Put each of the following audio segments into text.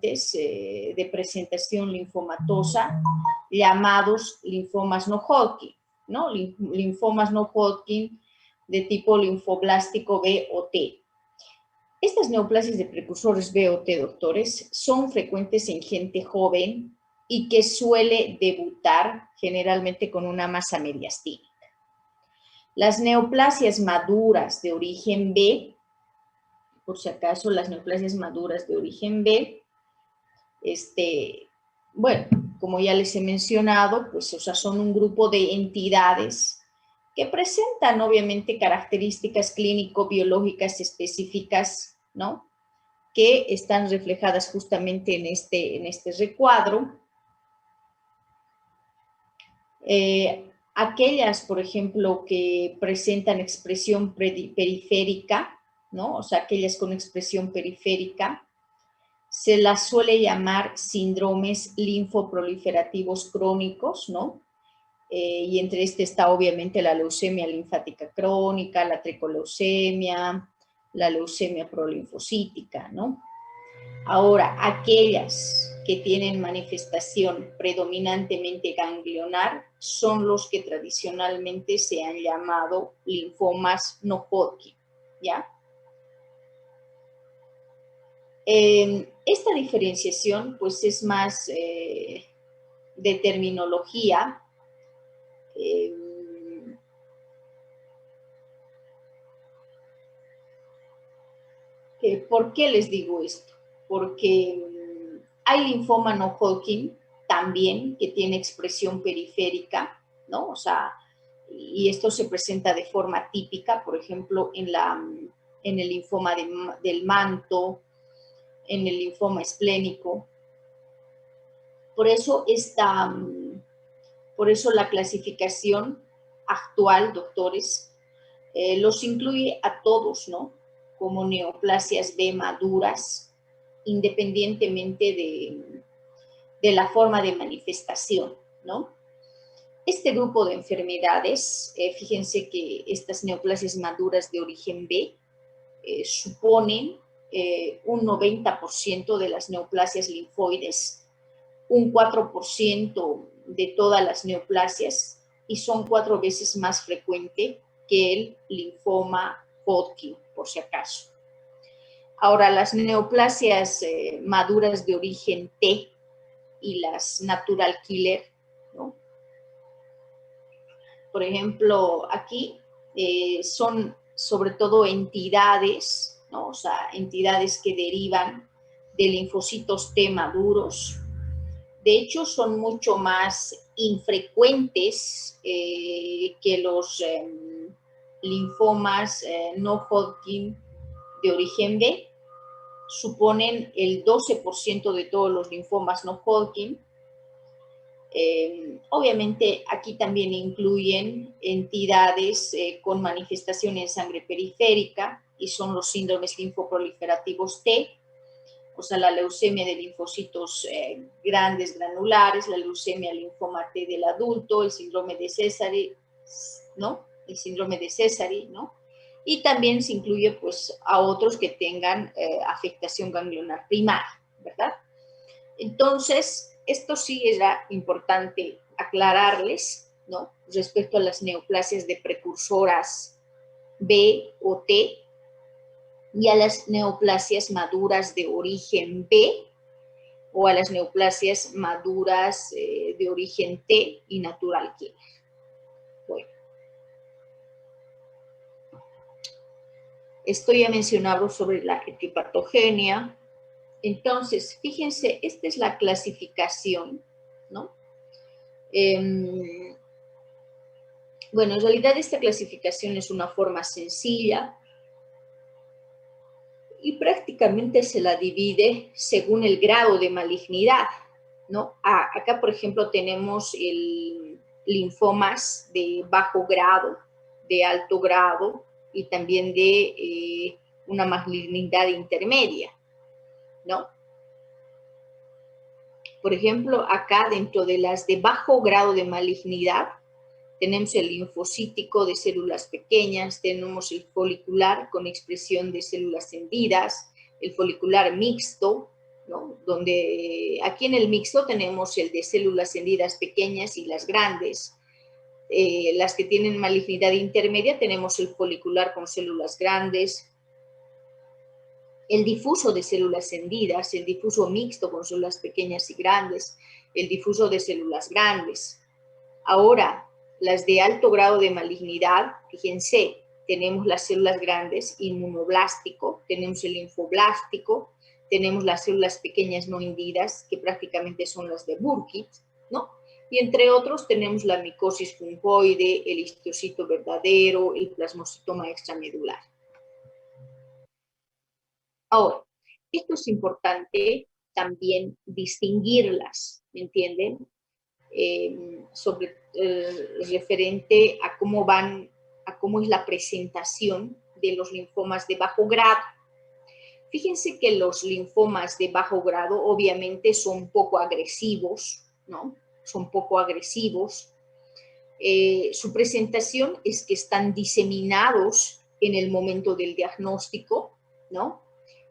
de presentación linfomatosa llamados linfomas no Hodgkin, ¿no? Linfomas no Hodgkin de tipo linfoblástico B o T. Estas neoplasias de precursores B o T, doctores, son frecuentes en gente joven y que suele debutar generalmente con una masa mediastínica. Las neoplasias maduras de origen B, por si acaso, las neoplasias maduras de origen B, bueno, como ya les he mencionado, pues, o sea, son un grupo de entidades que presentan, obviamente, características clínico-biológicas específicas, ¿no? Que están reflejadas justamente en este recuadro. Aquellas, por ejemplo, que presentan expresión periférica, ¿no? O sea, aquellas con expresión periférica, se las suele llamar síndromes linfoproliferativos crónicos, ¿no? Y entre está obviamente la leucemia linfática crónica, la tricoleucemia, la leucemia prolinfocítica, ¿no? Ahora, aquellas que tienen manifestación predominantemente ganglionar son los que tradicionalmente se han llamado linfomas no Hodgkin, ¿ya? Esta diferenciación, pues, es más de terminología. ¿Por qué les digo esto? Porque hay linfoma no Hodgkin también que tiene expresión periférica, ¿no? O sea, y esto se presenta de forma típica, por ejemplo, en el linfoma del manto, en el linfoma esplénico. Por eso la clasificación actual, doctores, los incluye a todos, ¿no? Como neoplasias B maduras, independientemente de la forma de manifestación, ¿no? Este grupo de enfermedades, fíjense que estas neoplasias maduras de origen B suponen un 90% de las neoplasias linfoides, un 4% de todas las neoplasias, y son 4 veces más frecuente que el linfoma Hodgkin, por si acaso. Ahora, las neoplasias maduras de origen T y las natural killer, ¿no? Por ejemplo, aquí son sobre todo entidades, ¿no? O sea, entidades que derivan de linfocitos T maduros. De hecho, son mucho más infrecuentes que los linfomas no Hodgkin de origen B. Suponen el 12% de todos los linfomas no Hodgkin. Obviamente, aquí también incluyen entidades con manifestación en sangre periférica, y son los síndromes linfoproliferativos T, o sea, la leucemia de linfocitos grandes granulares, la leucemia linfoma T del adulto, el síndrome de Sézary, ¿no? El síndrome de Sézary, ¿no? Y también se incluye, pues, a otros que tengan afectación ganglionar primaria, ¿verdad? Entonces, esto sí era importante aclararles, ¿no? Respecto a las neoplasias de precursoras B o T, y a las neoplasias maduras de origen B, o a las neoplasias maduras de origen T y natural killer. Bueno. Esto ya mencionado sobre la etiopatogenia. Entonces, fíjense, esta es la clasificación, ¿no? Bueno, en realidad esta clasificación es una forma sencilla y prácticamente se la divide según el grado de malignidad, ¿no? Acá, por ejemplo, tenemos linfomas de bajo grado, de alto grado y también de una malignidad intermedia, ¿no? Por ejemplo, acá dentro de las de bajo grado de malignidad, tenemos el linfocítico de células pequeñas, tenemos el folicular con expresión de células hendidas, el folicular mixto, ¿no? Donde aquí en el mixto tenemos el de células hendidas pequeñas y las grandes. Las que tienen malignidad intermedia tenemos el folicular con células grandes, el difuso de células hendidas, el difuso mixto con células pequeñas y grandes, el difuso de células grandes. Ahora, las de alto grado de malignidad, fíjense, tenemos las células grandes, inmunoblástico, tenemos el linfoblástico, tenemos las células pequeñas no hendidas, que prácticamente son las de Burkitt, ¿no? Y entre otros tenemos la micosis fungoide, el histocito verdadero, el plasmocitoma extramedular. Ahora, esto es importante también distinguirlas, ¿me entienden? Referente a cómo es la presentación de los linfomas de bajo grado. Fíjense que los linfomas de bajo grado obviamente son poco agresivos, ¿no? Son poco agresivos. Su presentación es que están diseminados en el momento del diagnóstico, ¿no?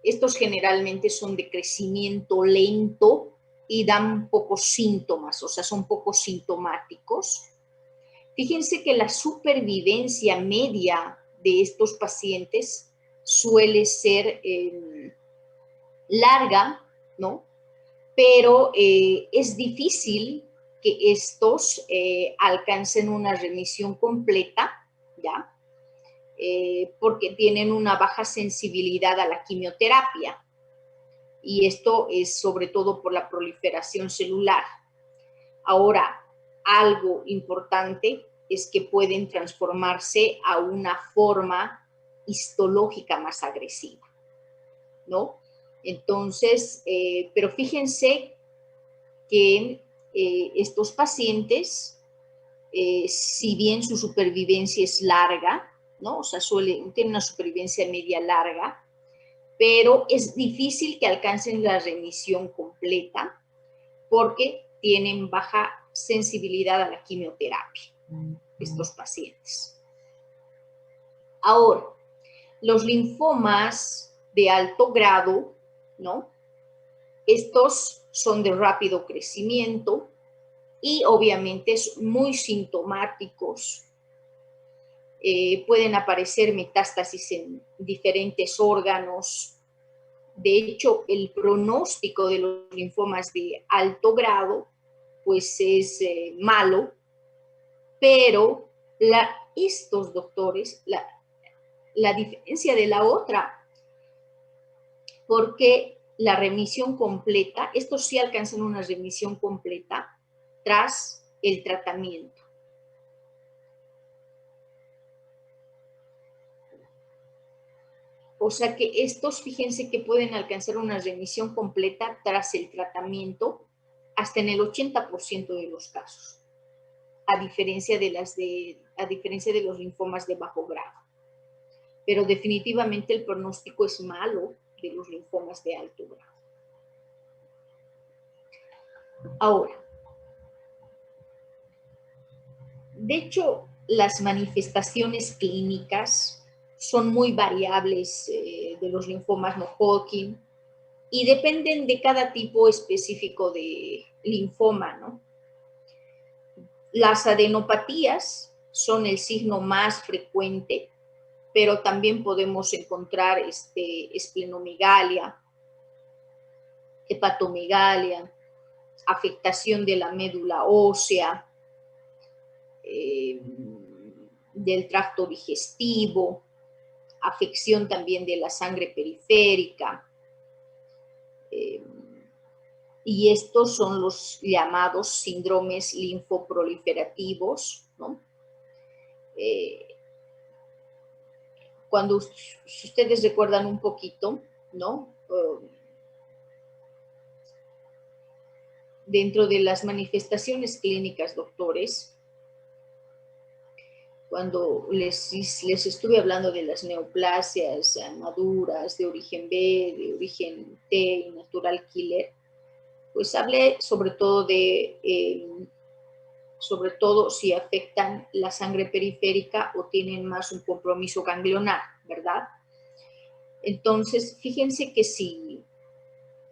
Estos generalmente son de crecimiento lento y dan pocos síntomas, o sea, son poco sintomáticos. Fíjense que la supervivencia media de estos pacientes suele ser larga, ¿no? Pero es difícil que estos alcancen una remisión completa, ¿ya? Porque tienen una baja sensibilidad a la quimioterapia. Y esto es sobre todo por la proliferación celular. Ahora, algo importante es que pueden transformarse a una forma histológica más agresiva, ¿no? Entonces, pero fíjense que estos pacientes, si bien su supervivencia es larga, ¿no? O sea, tienen una supervivencia media larga, pero es difícil que alcancen la remisión completa porque tienen baja sensibilidad a la quimioterapia, estos pacientes. Ahora, los linfomas de alto grado, ¿no? Estos son de rápido crecimiento y obviamente son muy sintomáticos. Pueden aparecer metástasis en diferentes órganos. De hecho, el pronóstico de los linfomas de alto grado, pues es malo, pero estos doctores, la diferencia de la otra, porque la remisión completa, estos sí alcanzan una remisión completa tras el tratamiento. O sea que estos, fíjense que pueden alcanzar una remisión completa tras el tratamiento hasta en el 80% de los casos, a diferencia de los linfomas de bajo grado. Pero definitivamente el pronóstico es malo de los linfomas de alto grado. Ahora, de hecho, las manifestaciones clínicas son muy variables de los linfomas no Hodgkin y dependen de cada tipo específico de linfoma, ¿no? Las adenopatías son el signo más frecuente, pero también podemos encontrar esplenomegalia, hepatomegalia, afectación de la médula ósea, del tracto digestivo, afección también de la sangre periférica. Y estos son los llamados síndromes linfoproliferativos, ¿no? Cuando si ustedes recuerdan un poquito, ¿no? Dentro de las manifestaciones clínicas, doctores, cuando les estuve hablando de las neoplasias maduras, de origen B, de origen T y natural killer, pues hablé sobre todo sobre todo si afectan la sangre periférica o tienen más un compromiso ganglionar, ¿verdad? Entonces, fíjense que si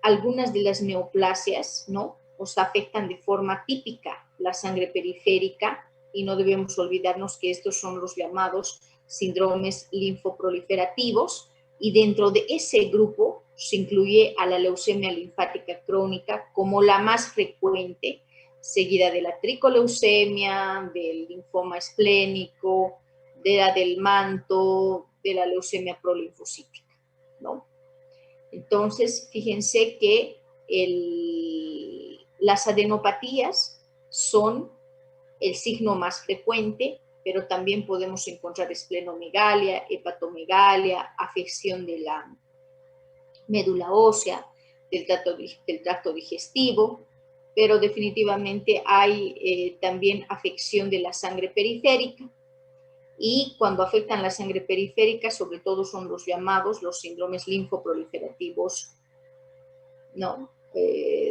algunas de las neoplasias, ¿no? Os afectan de forma típica la sangre periférica y no debemos olvidarnos que estos son los llamados síndromes linfoproliferativos y dentro de ese grupo se incluye a la leucemia linfática crónica como la más frecuente, seguida de la tricoleucemia, del linfoma esplénico, de la del manto, de la leucemia prolinfocítica, ¿no? Entonces, fíjense que las adenopatías son el signo más frecuente, pero también podemos encontrar esplenomegalia, hepatomegalia, afección de la médula ósea, del tracto digestivo, pero definitivamente hay también afección de la sangre periférica, y cuando afectan la sangre periférica, sobre todo son los llamados los síndromes linfoproliferativos, ¿no?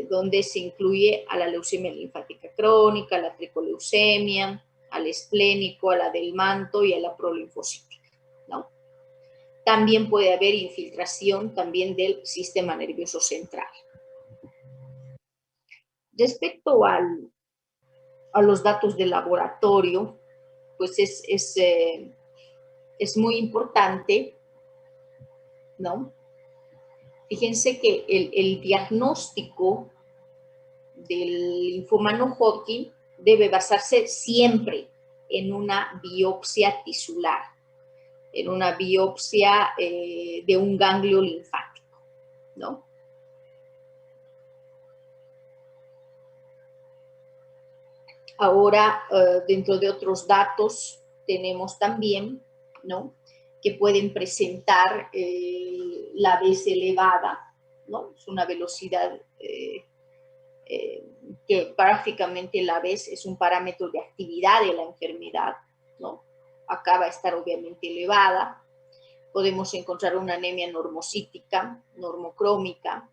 Donde se incluye a la leucemia linfática crónica, a la tricoleucemia, al esplénico, a la del manto y a la prolinfocítica, ¿no? También puede haber infiltración también del sistema nervioso central. Respecto a los datos de laboratorio, pues es muy importante, ¿no? Fíjense que el diagnóstico del linfoma no Hodgkin debe basarse siempre en una biopsia tisular, en una biopsia de un ganglio linfático, ¿no? Ahora, dentro de otros datos, tenemos también, ¿no?, que pueden presentar la vez elevada, ¿no? Es una velocidad que prácticamente la vez es un parámetro de actividad de la enfermedad, ¿no? Acá va a estar obviamente elevada. Podemos encontrar una anemia normocítica, normocrómica,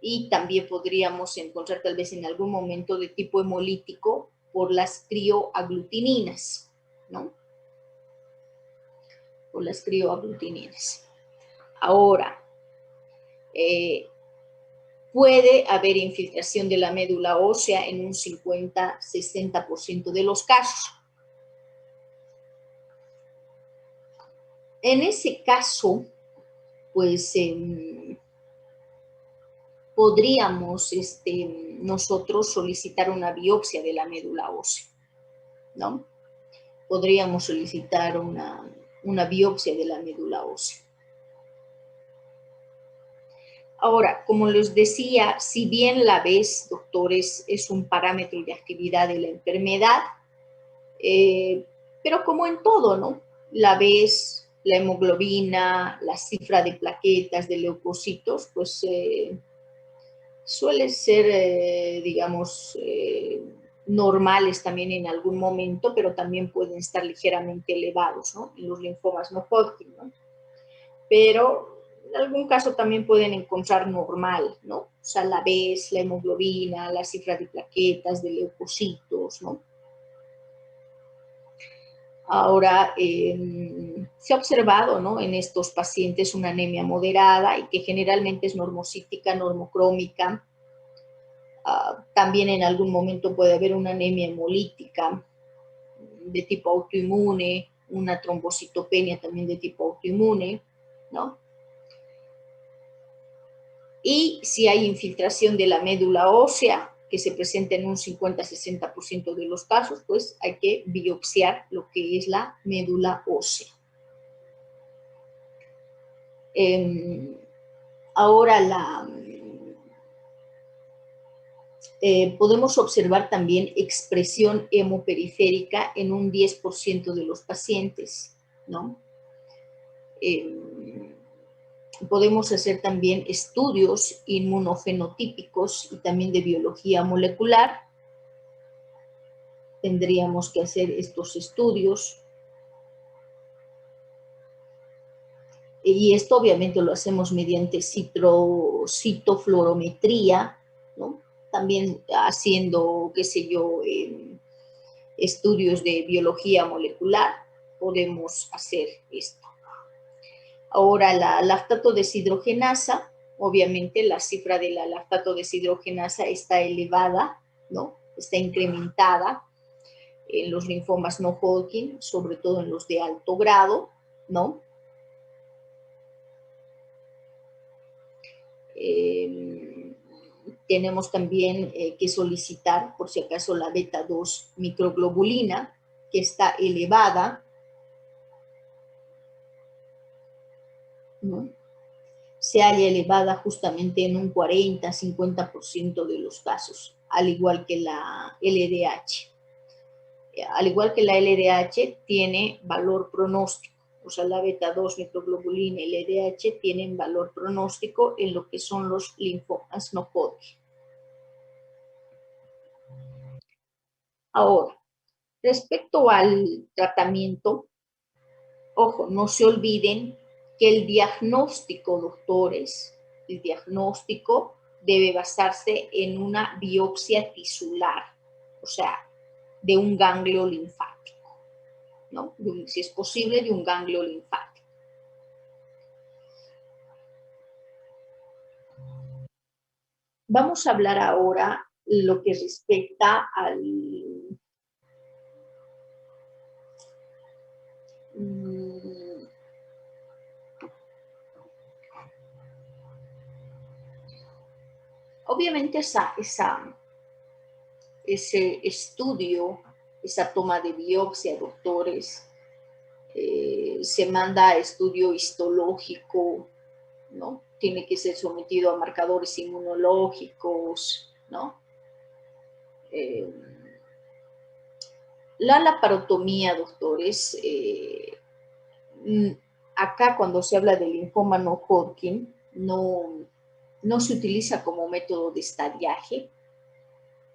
y también podríamos encontrar tal vez en algún momento de tipo hemolítico por las crioaglutininas, ¿no? Por las crioaglutininas. Ahora, puede haber infiltración de la médula ósea en un 50-60% de los casos. En ese caso, pues podríamos nosotros solicitar una biopsia de la médula ósea, ¿no? Podríamos solicitar una biopsia de la médula ósea. Ahora, como les decía, si bien la vez, doctores, es un parámetro de actividad de la enfermedad, pero como en todo, ¿no? La vez, la hemoglobina, la cifra de plaquetas, de leucocitos, pues suelen ser, digamos, normales también en algún momento, pero también pueden estar ligeramente elevados, ¿no? En los linfomas no Hodgkin, ¿no? Pero en algún caso también pueden encontrar normal, ¿no? O sea, la vez, la hemoglobina, la cifra de plaquetas, de leucocitos, ¿no? Ahora, se ha observado, ¿no?, en estos pacientes una anemia moderada y que generalmente es normocítica, normocrómica. También en algún momento puede haber una anemia hemolítica de tipo autoinmune, una trombocitopenia también de tipo autoinmune, ¿no? Y si hay infiltración de la médula ósea, que se presenta en un 50-60% de los casos, pues hay que biopsiar lo que es la médula ósea. Ahora, podemos observar también expresión hemoperiférica en un 10% de los pacientes, ¿no? Podemos hacer también estudios inmunofenotípicos y también de biología molecular. Tendríamos que hacer estos estudios. Y esto obviamente lo hacemos mediante citofluorometría, ¿no? También haciendo, qué sé yo, estudios de biología molecular, podemos hacer esto. Ahora, la lactato deshidrogenasa obviamente la cifra de la lactato deshidrogenasa está elevada, ¿no? Está incrementada en los linfomas no Hodgkin, sobre todo en los de alto grado, ¿no? Tenemos también que solicitar, por si acaso, la beta 2 microglobulina, que está elevada, ¿no? Se halla elevada justamente en un 40-50% de los casos, al igual que la LDH. Al igual que la LDH, tiene valor pronóstico. O sea, la beta 2 microglobulina y el LDH tienen valor pronóstico en lo que son los linfomas no Hodgkin. Ahora, respecto al tratamiento, ojo, no se olviden que el diagnóstico, doctores, el diagnóstico debe basarse en una biopsia tisular, o sea, de un ganglio linfático, ¿no? Si es posible, de un ganglio linfático. Vamos a hablar ahora lo que respecta al obviamente ese estudio, esa toma de biopsia, doctores, se manda a estudio histológico, ¿no? Tiene que ser sometido a marcadores inmunológicos, ¿no? La laparotomía, doctores, acá cuando se habla del linfoma no Hodgkin, no se utiliza como método de estadiaje,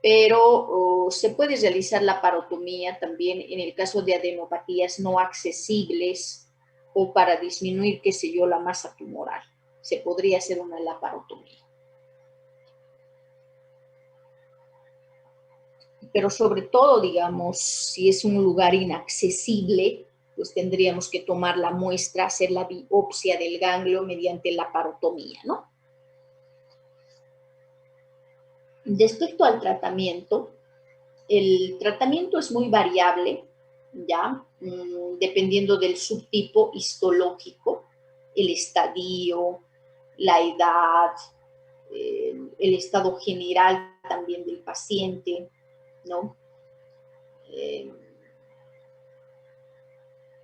pero se puede realizar la parotomía también en el caso de adenopatías no accesibles o para disminuir, qué sé yo, la masa tumoral. Se podría hacer una laparotomía. Pero sobre todo, digamos, si es un lugar inaccesible, pues tendríamos que tomar la muestra, hacer la biopsia del ganglio mediante la parotomía, ¿no? Respecto al tratamiento, el tratamiento es muy variable, ¿ya? Dependiendo del subtipo histológico, el estadio, la edad, el estado general también del paciente, ¿no?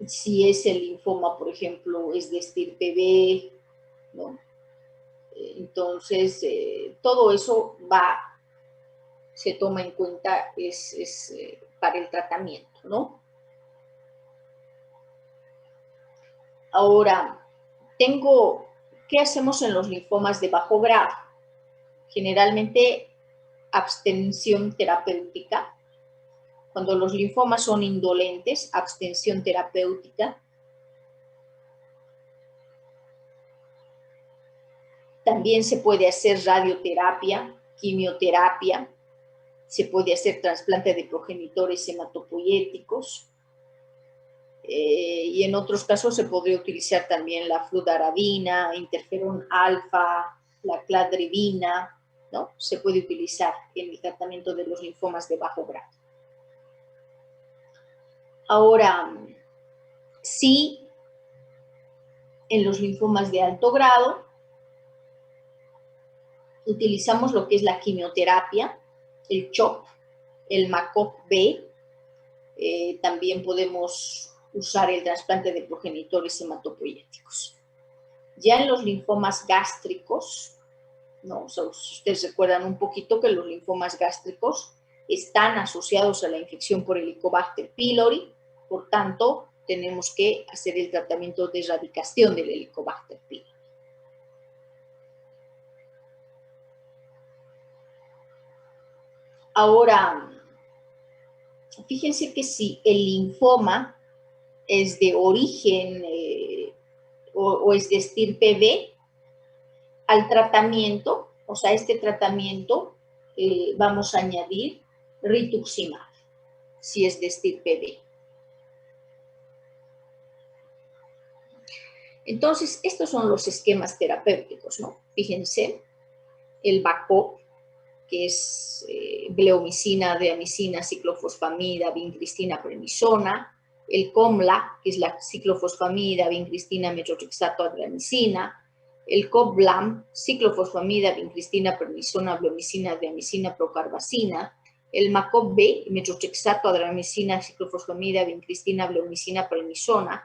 Si es el linfoma, por ejemplo, es de estirpe B, ¿no? Entonces, todo eso se toma en cuenta para el tratamiento, ¿no? Ahora, ¿qué hacemos en los linfomas de bajo grado? Generalmente, abstención terapéutica. Cuando los linfomas son indolentes, abstención terapéutica. También se puede hacer radioterapia, quimioterapia, se puede hacer trasplante de progenitores hematopoyéticos, y en otros casos se podría utilizar también la fludarabina, interferón alfa, la cladribina, ¿no? Se puede utilizar en el tratamiento de los linfomas de bajo grado. Ahora, sí, en los linfomas de alto grado, utilizamos lo que es la quimioterapia, el CHOP, el MACOP-B, también podemos usar el trasplante de progenitores hematopoyéticos. Ya en los linfomas gástricos, ¿no? O sea, ustedes recuerdan un poquito que los linfomas gástricos están asociados a la infección por Helicobacter pylori, por tanto, tenemos que hacer el tratamiento de erradicación del Helicobacter pylori. Ahora, fíjense que si el linfoma es de origen o es de estirpe B, al tratamiento, o sea, este tratamiento, vamos a añadir rituximab, si es de estirpe B. Entonces, estos son los esquemas terapéuticos, ¿no? fíjense, el BACOP, que es bleomicina, adriamicina, ciclofosfamida, vincristina, prednisona, el COMLA, que es la ciclofosfamida, vincristina, metrotrexato, adriamicina, el COBLAM, ciclofosfamida, vincristina, prednisona, bleomicina, adriamicina, procarbacina, el MACOB-B, metrotrexato, adriamicina, ciclofosfamida, vincristina, bleomicina, prednisona,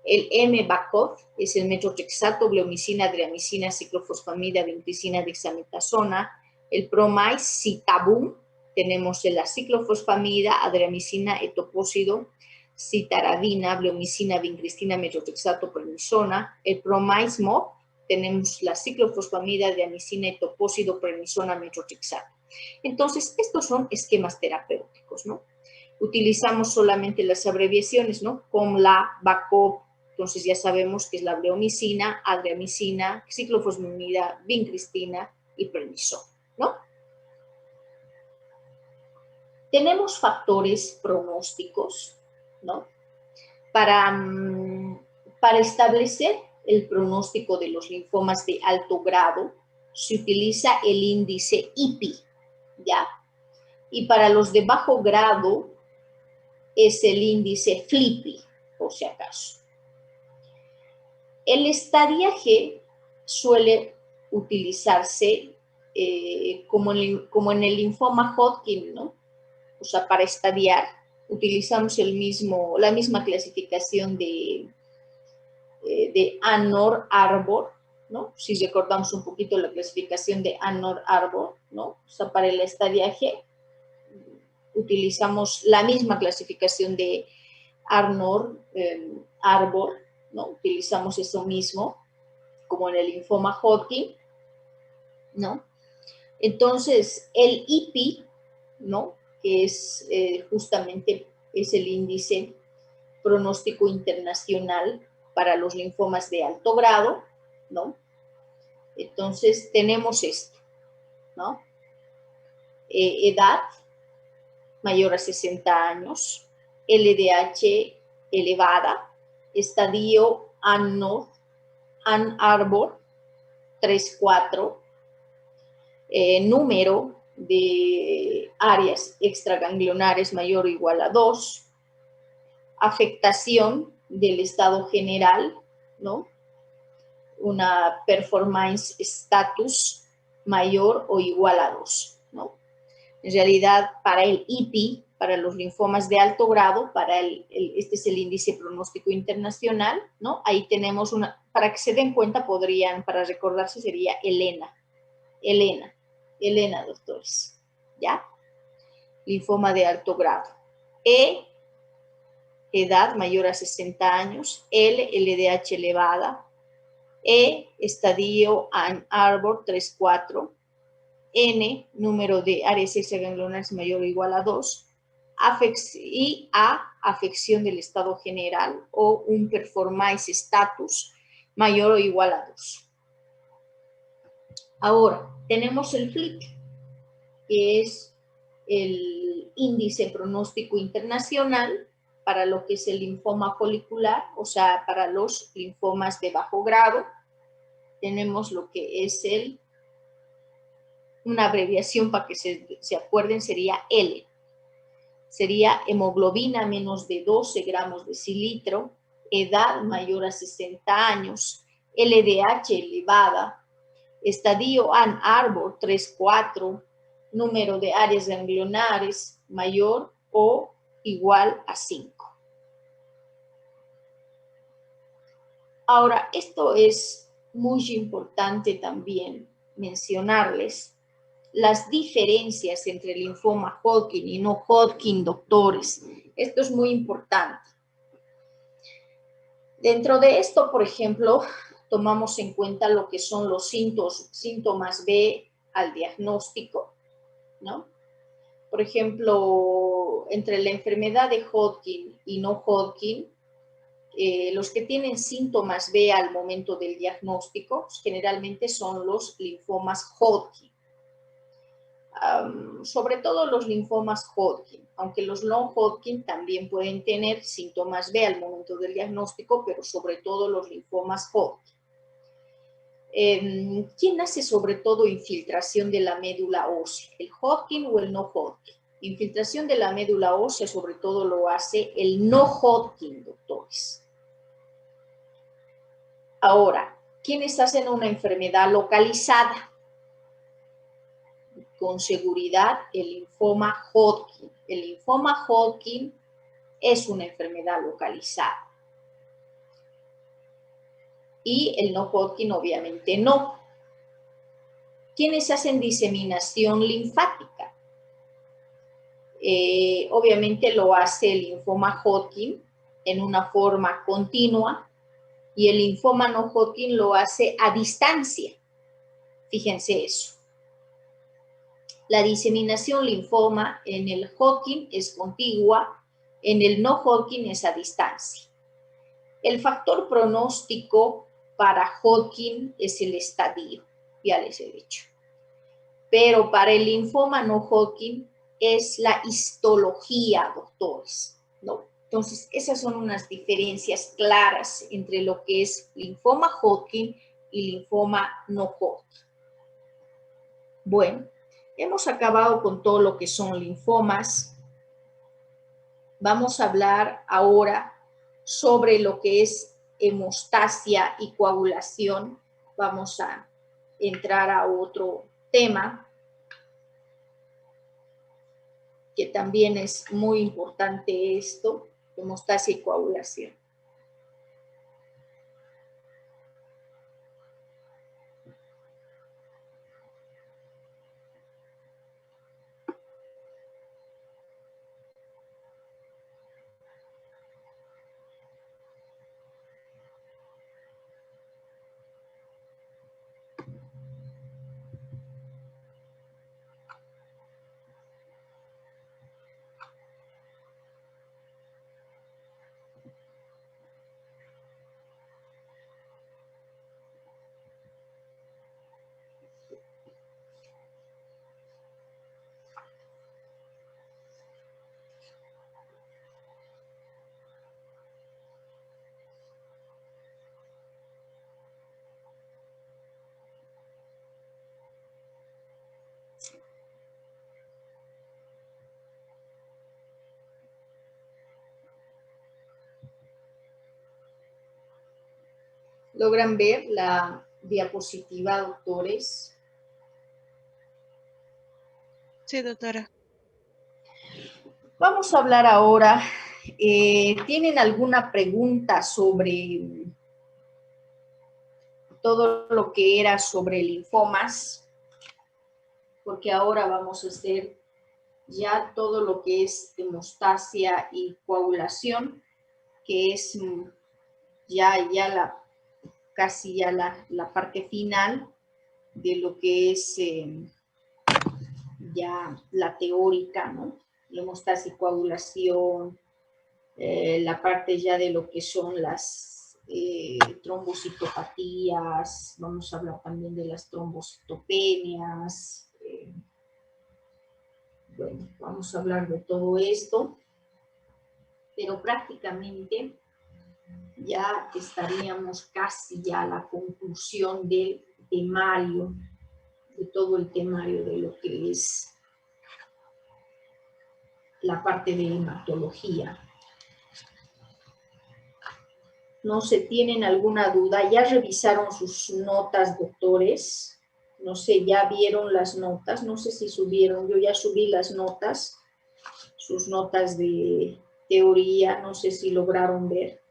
el M-BACOF es el metrotrexato, bleomicina, adriamicina, ciclofosfamida, vincristina, dexametasona, el PROMICE, citabum, tenemos la ciclofosfamida, adriamicina, etopósido, citarabina, bleomicina, vincristina, metrotrexato, prednisona, el PROMICE-MOB, tenemos la ciclofosfamida, adriamicina, etopósido, prednisona, metrotrexato. Entonces, estos son esquemas terapéuticos, ¿no? Utilizamos solamente las abreviaciones, ¿no? COMLA, BACOP, entonces ya sabemos que es la bleomicina, adriamicina, ciclofosfamida, vincristina y prednisona, ¿no? Tenemos factores pronósticos, ¿no? Para establecer el pronóstico de los linfomas de alto grado, se utiliza el índice IPI, ¿ya? Y para los de bajo grado es el índice FLIPI, por si acaso. El estadiaje suele utilizarse como en el linfoma Hodgkin, ¿no? O sea, para estadiar utilizamos la misma clasificación de Anor-Arbor, ¿no? Si recordamos un poquito la clasificación de Anor-Arbor, ¿no? O sea, para el estadiaje utilizamos la misma clasificación de Arbor, ¿no? Utilizamos eso mismo, como en el linfoma Hodgkin, ¿no? Entonces, el IPI, ¿no? Que es justamente es el índice pronóstico internacional para los linfomas de alto grado, ¿no? Entonces, tenemos esto, ¿no? Edad, mayor a 60 años, LDH elevada, estadio Ann-Arbor 3-4, número de áreas extraganglionares mayor o igual a 2, afectación del estado general, ¿no? Una performance status mayor o igual a 2, ¿no? En realidad, para el IPI, para los linfomas de alto grado, este es el índice pronóstico internacional, ¿no? Ahí tenemos para que se den cuenta para recordarse sería Elena, doctores, ¿ya? Linfoma de alto grado. Edad mayor a 60 años, LDH elevada, estadio Ann-Arbor 3-4, N, número de áreas extraganglionares mayor o igual a 2, y A, afección del estado general o un performance status mayor o igual a 2. Ahora, tenemos el FLIP, que es el índice pronóstico internacional para lo que es el linfoma folicular, o sea, para los linfomas de bajo grado. Tenemos lo que es una abreviación para que se acuerden, sería L. Sería hemoglobina menos de 12 gramos decilitro, edad mayor a 60 años, LDH elevada, estadio Ann-Arbor 3-4, número de áreas ganglionares mayor o igual a 5. Ahora, esto es muy importante también mencionarles las diferencias entre el linfoma Hodgkin y no Hodgkin, doctores. Esto es muy importante. Dentro de esto, por ejemplo, tomamos en cuenta lo que son los síntomas B al diagnóstico, ¿no? Por ejemplo, entre la enfermedad de Hodgkin y no Hodgkin, los que tienen síntomas B al momento del diagnóstico generalmente son los linfomas Hodgkin. Sobre todo los linfomas Hodgkin, aunque los no Hodgkin también pueden tener síntomas B al momento del diagnóstico, pero sobre todo los linfomas Hodgkin. ¿Quién hace sobre todo infiltración de la médula ósea? ¿El Hodgkin o el no Hodgkin? Infiltración de la médula ósea sobre todo lo hace el no Hodgkin, doctores. Ahora, ¿quiénes hacen una enfermedad localizada? Con seguridad, el linfoma Hodgkin. El linfoma Hodgkin es una enfermedad localizada. Y el no Hodgkin obviamente no. ¿Quiénes hacen diseminación linfática? Obviamente lo hace el linfoma Hodgkin en una forma continua y el linfoma no Hodgkin lo hace a distancia. Fíjense eso. La diseminación linfoma en el Hodgkin es contigua, en el no Hodgkin es a distancia. El factor pronóstico para Hodgkin es el estadio, ya les he dicho. Pero para el linfoma no Hodgkin es la histología, doctores, ¿no? Entonces, esas son unas diferencias claras entre lo que es linfoma Hodgkin y linfoma no Hodgkin. Bueno, hemos acabado con todo lo que son linfomas. Vamos a hablar ahora sobre lo que es hemostasia y coagulación. Vamos a entrar a otro tema que también es muy importante esto, hemostasia y coagulación. ¿Logran ver la diapositiva, doctores? Sí, doctora. Vamos a hablar ahora. ¿Tienen alguna pregunta sobre todo lo que era sobre linfomas? Porque ahora vamos a hacer ya todo lo que es hemostasia y coagulación, que es casi ya la parte final de lo que es ya la teórica, ¿no? La hemostasia y coagulación, la parte ya de lo que son las trombocitopatías, vamos a hablar también de las trombocitopenias. Bueno, vamos a hablar de todo esto, pero prácticamente ya estaríamos casi ya a la conclusión del temario, de todo el temario de lo que es la parte de hematología. No sé, ¿tienen alguna duda? ¿Ya revisaron sus notas, doctores? No sé, ¿ya vieron las notas? No sé si subieron, yo ya subí las notas, sus notas de teoría, no sé si lograron ver.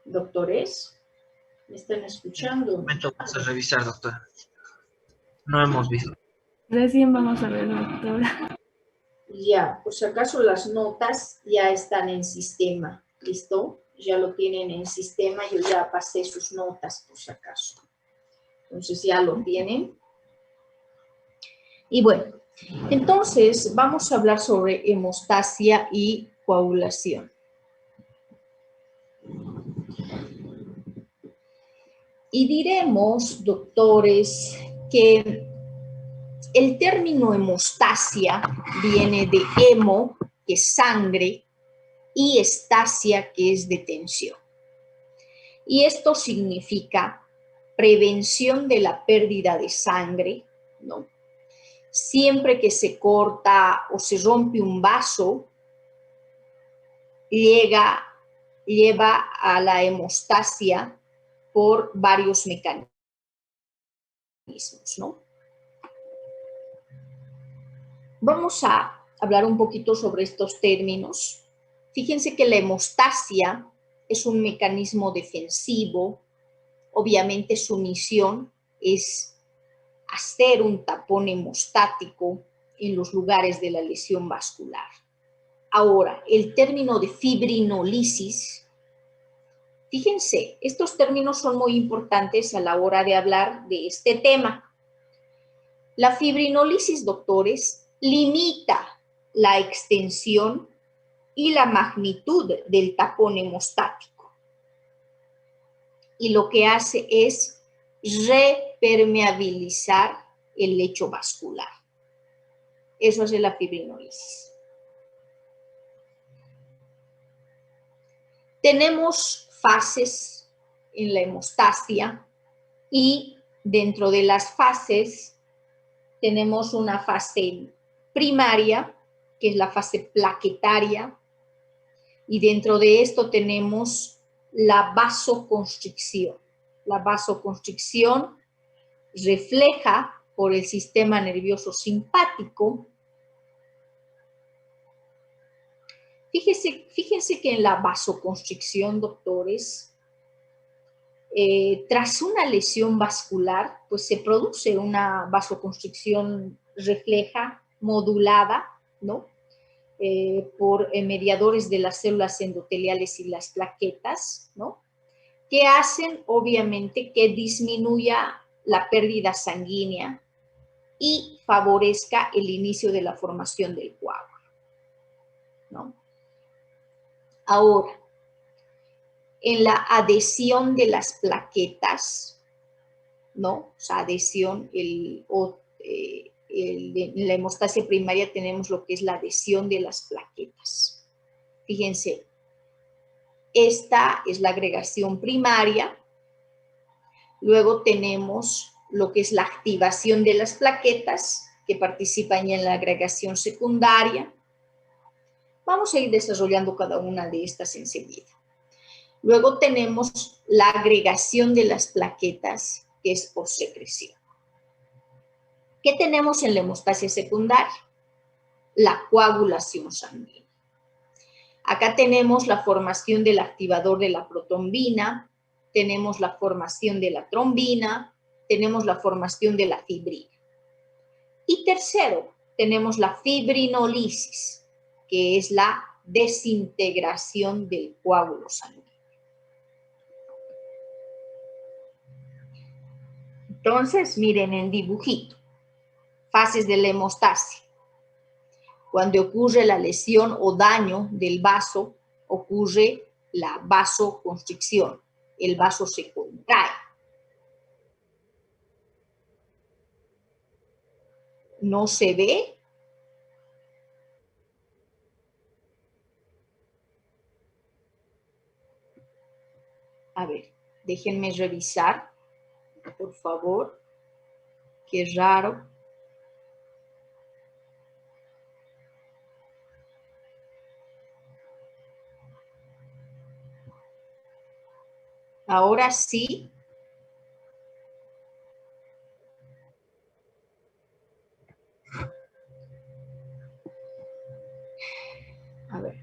Doctores, ¿me están escuchando? Momento, vamos a revisar, doctora. No hemos visto. Recién vamos a ver, doctora. Ya, por si acaso las notas ya están en sistema, ¿listo? Ya lo tienen en sistema, yo ya pasé sus notas por si acaso. Entonces ya lo tienen. Y bueno, entonces vamos a hablar sobre hemostasia y coagulación. Y diremos, doctores, que el término hemostasia viene de hemo, que es sangre, y estasia, que es detención. Y esto significa prevención de la pérdida de sangre, ¿no? Siempre que se corta o se rompe un vaso, lleva a la hemostasia por varios mecanismos, ¿no? Vamos a hablar un poquito sobre estos términos. Fíjense que la hemostasia es un mecanismo defensivo. Obviamente su misión es hacer un tapón hemostático en los lugares de la lesión vascular. Ahora, el término de fibrinolisis, fíjense, estos términos son muy importantes a la hora de hablar de este tema. La fibrinolisis, doctores, limita la extensión y la magnitud del tapón hemostático. Y lo que hace es repermeabilizar el lecho vascular. Eso hace la fibrinolisis. Tenemos fases en la hemostasia y dentro de las fases tenemos una fase primaria, que es la fase plaquetaria, y dentro de esto tenemos la vasoconstricción. La vasoconstricción refleja por el sistema nervioso simpático. Fíjense que en la vasoconstricción, doctores, tras una lesión vascular, pues se produce una vasoconstricción refleja, modulada, ¿no? Por mediadores de las células endoteliales y las plaquetas, ¿no? Que hacen, obviamente, que disminuya la pérdida sanguínea y favorezca el inicio de la formación del coágulo, ¿no? Ahora, en la adhesión de las plaquetas, ¿no? O sea, adhesión, en la hemostasia primaria tenemos lo que es la adhesión de las plaquetas. Fíjense, esta es la agregación primaria. Luego tenemos lo que es la activación de las plaquetas, que participan ya en la agregación secundaria. Vamos a ir desarrollando cada una de estas enseguida. Luego tenemos la agregación de las plaquetas, que es por secreción. ¿Qué tenemos en la hemostasia secundaria? La coagulación sanguínea. Acá tenemos la formación del activador de la protrombina, tenemos la formación de la trombina, tenemos la formación de la fibrina. Y tercero, tenemos la fibrinolisis, que es la desintegración del coágulo sanguíneo. Entonces, miren en dibujito, fases de la hemostasia. Cuando ocurre la lesión o daño del vaso, ocurre la vasoconstricción. El vaso se contrae. ¿No se ve? A ver, déjenme revisar, por favor. Qué raro. Ahora sí. A ver.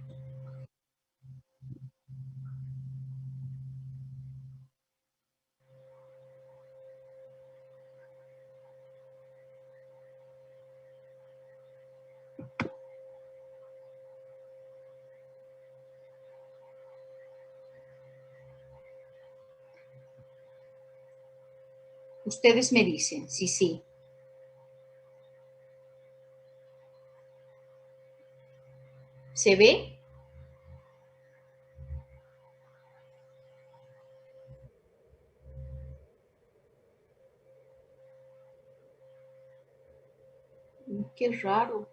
Ustedes me dicen, sí. ¿Se ve? Qué raro.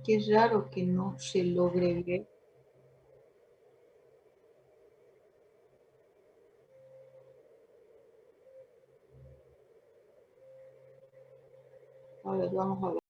Qué raro que no se logre ver. A ver, vamos a ver.